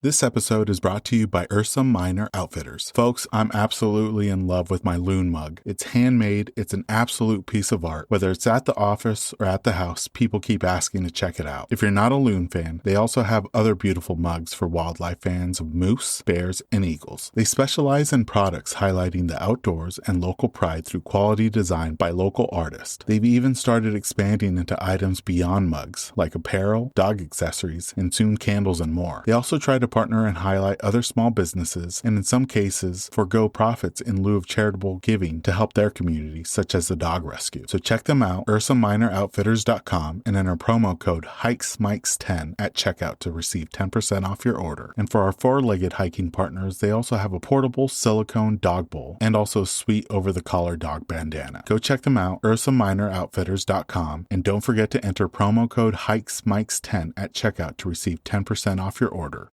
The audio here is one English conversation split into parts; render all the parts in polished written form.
This episode is brought to you by Ursa Minor Outfitters. Folks, I'm absolutely in love with my loon mug. It's handmade, it's an absolute piece of art. Whether it's at the office or at the house, people keep asking to check it out. If you're not a loon fan, they also have other beautiful mugs for wildlife fans of moose, bears, and eagles. They specialize in products highlighting the outdoors and local pride through quality design by local artists. They've even started expanding into items beyond mugs, like apparel, dog accessories, and soon candles and more. They also try to partner and highlight other small businesses, and in some cases, forego profits in lieu of charitable giving to help their community, such as the dog rescue. So check them out, ursaminorouttfitters.com, and enter promo code HikesMikes10 at checkout to receive 10% off your order. And for our four-legged hiking partners, they also have a portable silicone dog bowl and also a sweet over-the-collar dog bandana. Go check them out, ursaminorouttfitters.com, and don't forget to enter promo code HikesMikes10 at checkout to receive 10% off your order.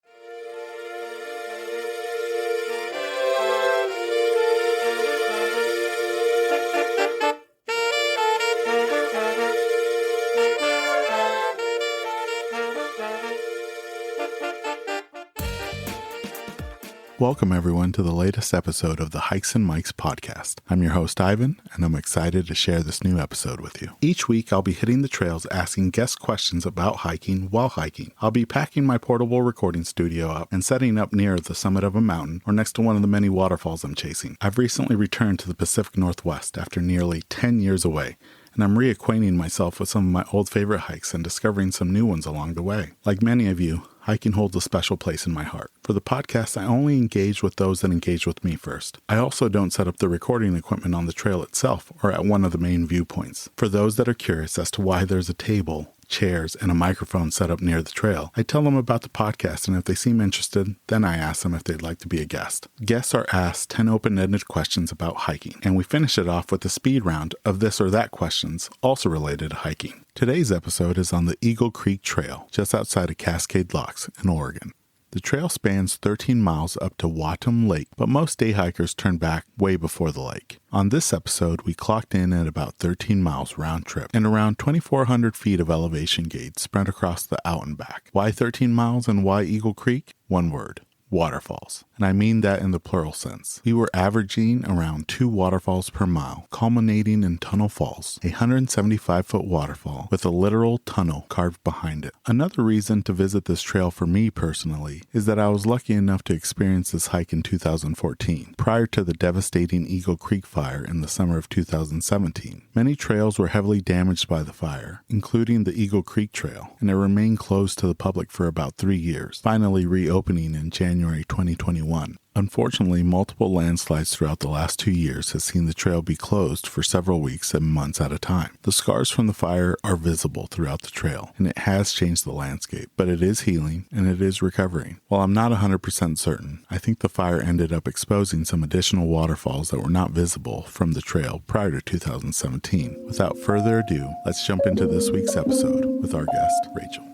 Welcome everyone to the latest episode of the Hikes and Mikes podcast. I'm your host Ivan, and I'm excited to share this new episode with you. Each week I'll be hitting the trails asking guest questions about hiking while hiking. I'll be packing my portable recording studio up and setting up near the summit of a mountain or next to one of the many waterfalls I'm chasing. I've recently returned to the Pacific Northwest after nearly 10 years away, and I'm reacquainting myself with some of my old favorite hikes and discovering some new ones along the way. Like many of you, hiking holds a special place in my heart. For the podcast, I only engage with those that engage with me first. I also don't set up the recording equipment on the trail itself or at one of the main viewpoints. For those that are curious as to why there's a table, chairs, and a microphone set up near the trail, I tell them about the podcast, and if they seem interested, then I ask them if they'd like to be a guest. Guests are asked 10 open-ended questions about hiking, and we finish it off with a speed round of this or that questions, also related to hiking. Today's episode is on the Eagle Creek Trail, just outside of Cascade Locks in Oregon. The trail spans 13 miles up to Watum Lake, but most day hikers turn back way before the lake. On this episode, we clocked in at about 13 miles round trip and around 2,400 feet of elevation gauge spread across the out and back. Why 13 miles and why Eagle Creek? One word: waterfalls. And I mean that in the plural sense. We were averaging around 2 waterfalls per mile, culminating in Tunnel Falls, a 175-foot waterfall with a literal tunnel carved behind it. Another reason to visit this trail for me personally is that I was lucky enough to experience this hike in 2014, prior to the devastating Eagle Creek fire in the summer of 2017. Many trails were heavily damaged by the fire, including the Eagle Creek Trail, and it remained closed to the public for about 3 years, finally reopening in January 2021. Unfortunately, multiple landslides throughout the last 2 years has seen the trail be closed for several weeks and months at a time. The scars from the fire are visible throughout the trail, and it has changed the landscape, but it is healing and it is recovering. While I'm not 100% certain, I think the fire ended up exposing some additional waterfalls that were not visible from the trail prior to 2017. Without further ado, let's jump into this week's episode with our guest, Rachael.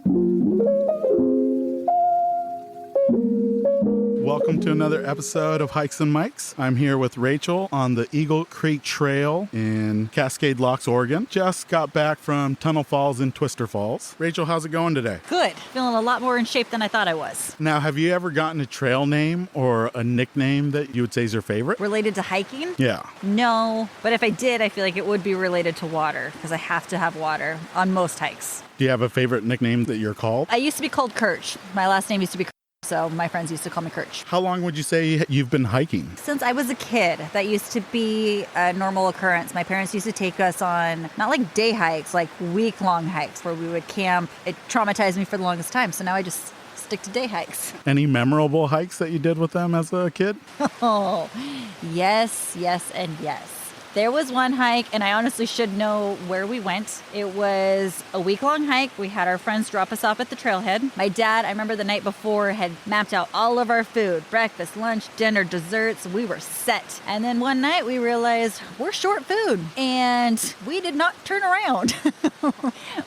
Welcome to another episode of Hikes and Mikes. I'm here with Rachael on the Eagle Creek Trail in Cascade Locks, Oregon. Just got back from Tunnel Falls and Twister Falls. Rachael, how's it going today? Good. Feeling a lot more in shape than I thought I was. Now, have you ever gotten a trail name or a nickname that you would say is your favorite? Related to hiking? Yeah. No, but if I did, I feel like it would be related to water because I have to have water on most hikes. Do you have a favorite nickname that you're called? I used to be called Kirch. My last name used to be Kirch, so my friends used to call me Kirch. How long would you say you've been hiking? Since I was a kid, that used to be a normal occurrence. My parents used to take us on, not like day hikes, like week-long hikes where we would camp. It traumatized me for the longest time, so now I just stick to day hikes. Any memorable hikes that you did with them as a kid? Oh, yes, and yes. There was one hike, and I honestly should know where we went. It was a week-long hike. We had our friends drop us off at the trailhead. My dad, I remember the night before, had mapped out all of our food, breakfast, lunch, dinner, desserts. We were set. And then one night we realized we're short food, and we did not turn around.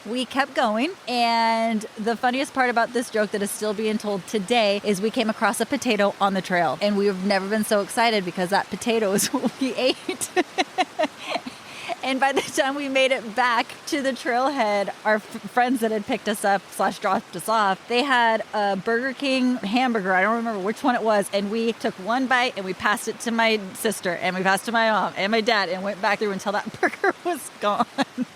We kept going, and the funniest part about this joke that is still being told today is we came across a potato on the trail, and we've never been so excited because that potato is what we ate. And by the time we made it back to the trailhead, our friends that had picked us up / dropped us off, they had a Burger King hamburger. I don't remember which one it was. And we took one bite and we passed it to my sister and we passed it to my mom and my dad and went back through until that burger was gone.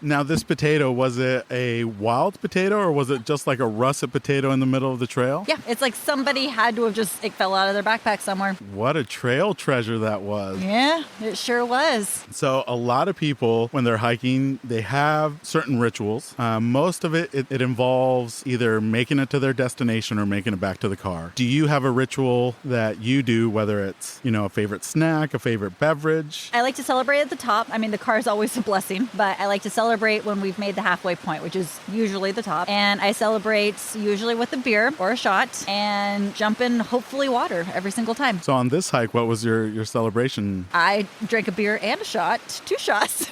Now, this potato, was it a wild potato or was it just like a russet potato in the middle of the trail? Yeah, it's like somebody had to have just, it fell out of their backpack somewhere. What a trail treasure that was. Yeah, it sure was. So a lot of people, when they're hiking, they have certain rituals. Most of it involves either making it to their destination or making it back to the car. Do you have a ritual that you do, whether it's, a favorite snack, a favorite beverage? I like to celebrate at the top. I mean, the car is always a blessing, but I like to celebrate when we've made the halfway point, which is usually the top. And I celebrate usually with a beer or a shot and jump in, hopefully, water every single time. So on this hike, what was your celebration? I drank a beer and a shot, 2 shots.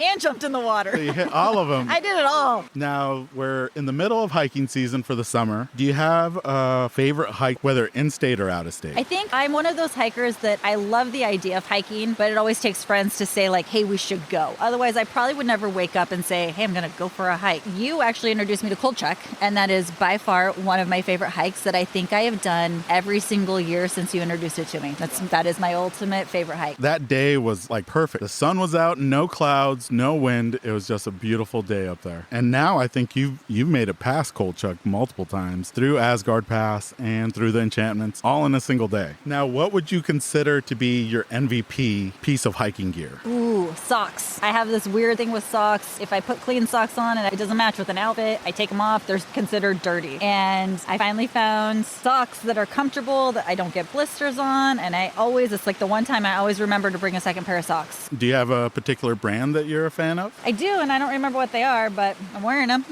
And jumped in the water. So you hit all of them. I did it all. Now, we're in the middle of hiking season for the summer. Do you have a favorite hike, whether in-state or out-of-state? I think I'm one of those hikers that I love the idea of hiking, but it always takes friends to say, like, hey, we should go. Otherwise, I probably would never wake up and say, hey, I'm going to go for a hike. You actually introduced me to Kulchuk, and that is by far one of my favorite hikes that I think I have done every single year since you introduced it to me. That is my ultimate favorite hike. That day was like perfect. The sun was out, no clouds, no wind. It was just a beautiful day up there. And now I think you've made it past Kulchuk multiple times, through Asgard Pass and through the enchantments, all in a single day. Now, what would you consider to be your MVP piece of hiking gear? Ooh, socks. I have this weird thing with socks. If I put clean socks on and it doesn't match with an outfit, I take them off. They're considered dirty. And I finally found socks that are comfortable, that I don't get blisters on. And it's like the one time I always remember to bring a second pair of socks. Do you have a particular brand that you're a fan of? I do, and I don't remember what they are, but I'm wearing them.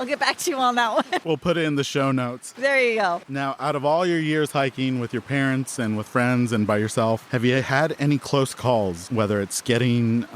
I'll get back to you on that one. We'll put it in the show notes. There you go. Now, out of all your years hiking with your parents and with friends and by yourself, have you had any close calls, whether it's getting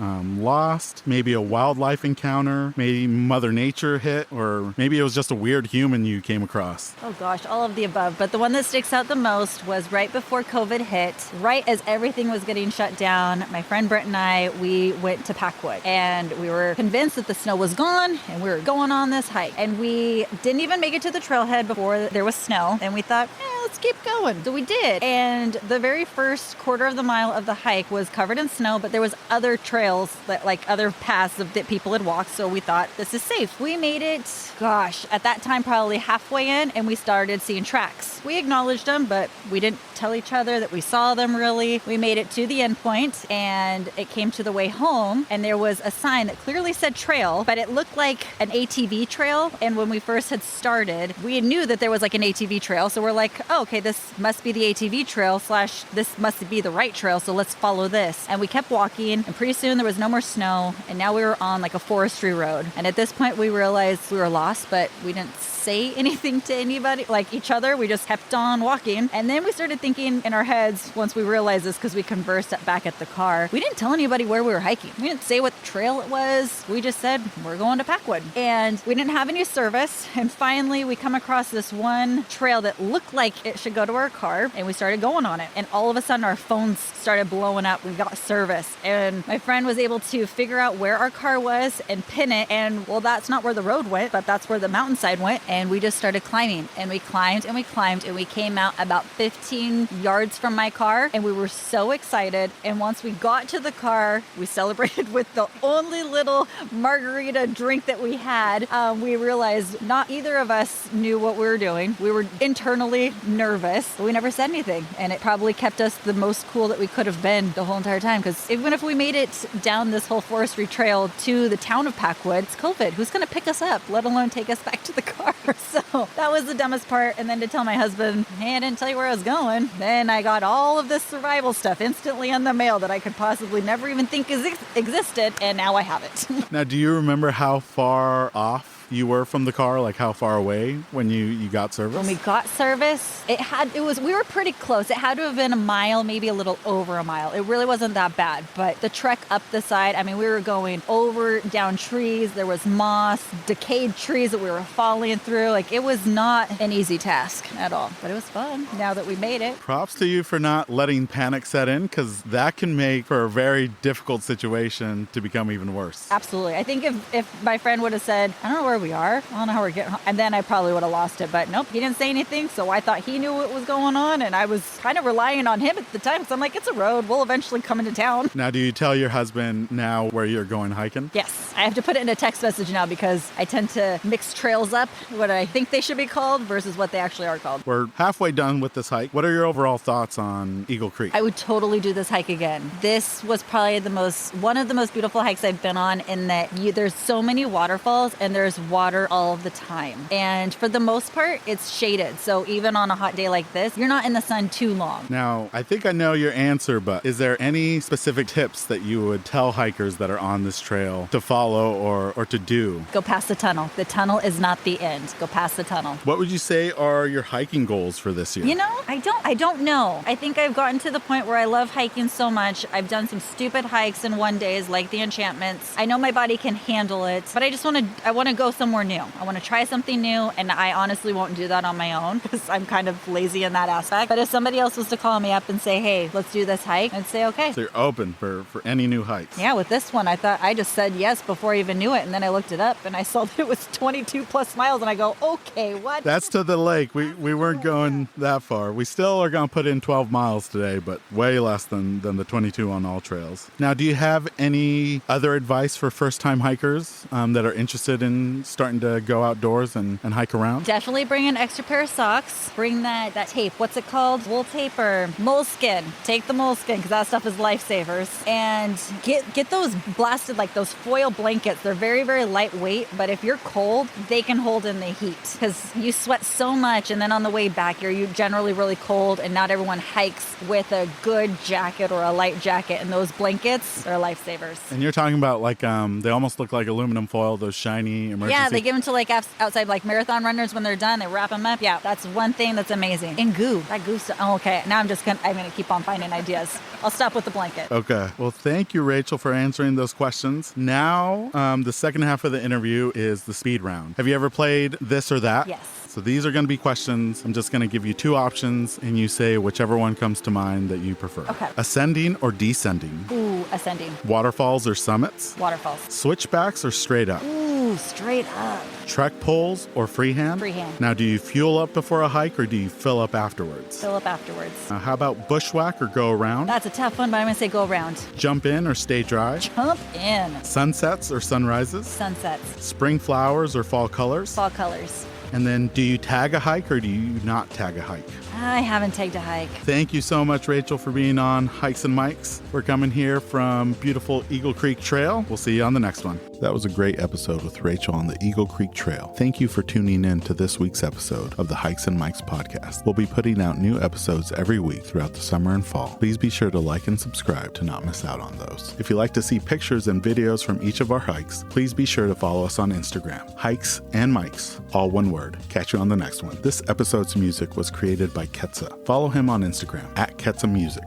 lost, maybe a wildlife encounter, maybe Mother Nature hit, or maybe it was just a weird human you came across? Oh gosh, all of the above. But the one that sticks out the most was right before COVID hit, right as everything was getting shut down. My friend Brent and I, we went to Packwood, and we were convinced that the snow was gone and we were going on this hike. And we didn't even make it to the trailhead before there was snow. And we thought, let's keep going. So we did. And the very first quarter of the mile of the hike was covered in snow, but there was other trails, other paths that people had walked. So we thought, this is safe. We made it, at that time, probably halfway in, and we started seeing tracks. We acknowledged them, but we didn't tell each other that we saw them really. We made it to the end point, and it came to the way home, and there was a sign that clearly said trail, but it looked like an ATV trail. And when we first had started, we knew that there was like an ATV trail. So we're like, oh, okay, this must be the ATV trail / this must be the right trail. So let's follow this. And we kept walking, and pretty soon there was no more snow. And now we were on like a forestry road. And at this point we realized we were lost, but we didn't say anything to anybody, like each other. We just kept on walking. And then we started thinking in our heads, once we realized this, because we conversed back at the car, we didn't tell anybody where we were hiking. We didn't say what trail it was. We just said, we're going to Packwood. And we didn't have any service. And finally, we come across this one trail that looked like it should go to our car. And we started going on it. And all of a sudden, our phones started blowing up. We got service. And my friend was able to figure out where our car was and pin it. And well, that's not where the road went, but that's where the mountainside went. And we just started climbing, and we climbed and we climbed, and we came out about 15 yards from my car, and we were so excited. And once we got to the car, we celebrated with the only little margarita drink that we had. We realized not either of us knew what we were doing. We were internally nervous, but we never said anything. And it probably kept us the most cool that we could have been the whole entire time, because even if we made it down this whole forestry trail to the town of Packwood, it's COVID. Who's going to pick us up, let alone take us back to the car? So that was the dumbest part. And then to tell my husband, hey, I didn't tell you where I was going. Then I got all of this survival stuff instantly in the mail that I could possibly never even think existed. And now I have it. Now, do you remember how far off you were from the car? Like how far away when you got service? When we got service, we were pretty close. It had to have been a mile, maybe a little over a mile. It really wasn't that bad, but the trek up the side, I mean, we were going over, down trees. There was moss, decayed trees that we were falling through. Like, it was not an easy task at all, but it was fun now that we made it. Props to you for not letting panic set in, because that can make for a very difficult situation to become even worse. Absolutely. I think if my friend would have said, I don't know where we are, I don't know how we're getting home, and then I probably would have lost it. But nope, he didn't say anything, so I thought he knew what was going on, and I was kind of relying on him at the time, because I'm like, it's a road. We'll eventually come into town. Now, do you tell your husband now where you're going hiking? Yes. I have to put it in a text message now because I tend to mix trails up, what I think they should be called versus what they actually are called. We're halfway done with this hike. What are your overall thoughts on Eagle Creek? I would totally do this hike again. This was probably one of the most beautiful hikes I've been on, in that there's so many waterfalls and there's water all of the time. And for the most part, it's shaded. So even on a hot day like this, you're not in the sun too long. Now, I think I know your answer, but is there any specific tips that you would tell hikers that are on this trail to follow or to do? Go past the tunnel. The tunnel is not the end. Go past the tunnel. What would you say are your hiking goals for this year? I don't know. I think I've gotten to the point where I love hiking so much. I've done some stupid hikes in one days, like the enchantments. I know my body can handle it, but I want to go somewhere new. I want to try something new, and I honestly won't do that on my own because I'm kind of lazy in that aspect. But if somebody else was to call me up and say, hey, let's do this hike, I'd say, okay. So you're open for any new hikes? Yeah, with this one, I just said yes before I even knew it, and then I looked it up, and I saw that it was 22 plus miles, and I go, okay, what? That's to the lake. We weren't going that far. We still are going to put in 12 miles today, but way less than the 22 on AllTrails. Now, do you have any other advice for first-time hikers that are interested in starting to go outdoors and hike around? Definitely bring an extra pair of socks. Bring that tape. What's it called? Wool tape or moleskin. Take the moleskin, because that stuff is lifesavers. And get those blasted, like those foil blankets. They're very, very lightweight, but if you're cold, they can hold in the heat, because you sweat so much, and then on the way back, you're generally really cold, and not everyone hikes with a good jacket or a light jacket, and those blankets are lifesavers. And you're talking about like they almost look like aluminum foil, those shiny emergency. Yeah, they give them to like outside like marathon runners when they're done. They wrap them up. Yeah, that's one thing that's amazing. And goo, that goo stuff. Oh, okay, now I'm gonna keep on finding ideas. I'll stop with the blanket. Okay. Well, thank you, Rachel, for answering those questions. Now, the second half of the interview is the speed round. Have you ever played this or that? Yes. So these are going to be questions. I'm just going to give you two options, and you say whichever one comes to mind that you prefer. Okay. Ascending or descending? Ooh, ascending. Waterfalls or summits? Waterfalls. Switchbacks or straight up? Ooh, straight up. Trek poles or freehand? Freehand. Now, do you fuel up before a hike, or do you fill up afterwards? Fill up afterwards. How about bushwhack or go around? That's a tough one, but I'm going to say go around. Jump in or stay dry? Jump in. Sunsets or sunrises? Sunsets. Spring flowers or fall colors? Fall colors. And then, do you tag a hike or do you not tag a hike? I haven't tagged a hike. Thank you so much, Rachel, for being on Hikes and Mics. We're coming here from beautiful Eagle Creek Trail. We'll see you on the next one. That was a great episode with Rachel on the Eagle Creek Trail. Thank you for tuning in to this week's episode of the Hikes and Mics podcast. We'll be putting out new episodes every week throughout the summer and fall. Please be sure to like and subscribe to not miss out on those. If you'd like to see pictures and videos from each of our hikes, please be sure to follow us on Instagram. Hikes and Mics, all one word. Catch you on the next one. This episode's music was created by Ketsa. Follow him on Instagram at Ketsa Music.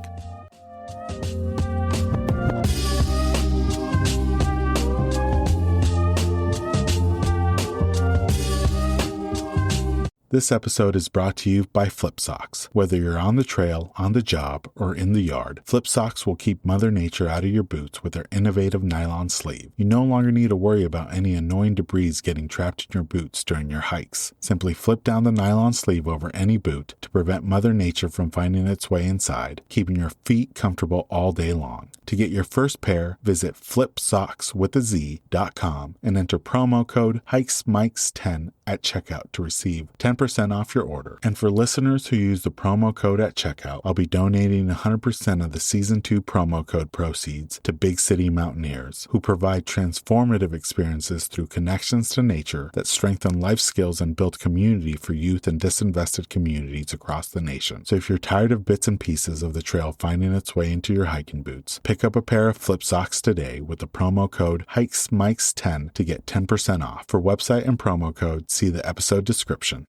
This episode is brought to you by Flip Socks. Whether you're on the trail, on the job, or in the yard, Flip Socks will keep Mother Nature out of your boots with their innovative nylon sleeve. You no longer need to worry about any annoying debris getting trapped in your boots during your hikes. Simply flip down the nylon sleeve over any boot to prevent Mother Nature from finding its way inside, keeping your feet comfortable all day long. To get your first pair, visit flipsockswithaz.com and enter promo code HikesMikes10 at checkout to receive 10% off your order. And for listeners who use the promo code at checkout, I'll be donating 100% of the Season 2 promo code proceeds to Big City Mountaineers, who provide transformative experiences through connections to nature that strengthen life skills and build community for youth in disinvested communities across the nation. So if you're tired of bits and pieces of the trail finding its way into your hiking boots, pick up a pair of flip socks today with the promo code HikesMikes10 to get 10% off. For website and promo code, see the episode description.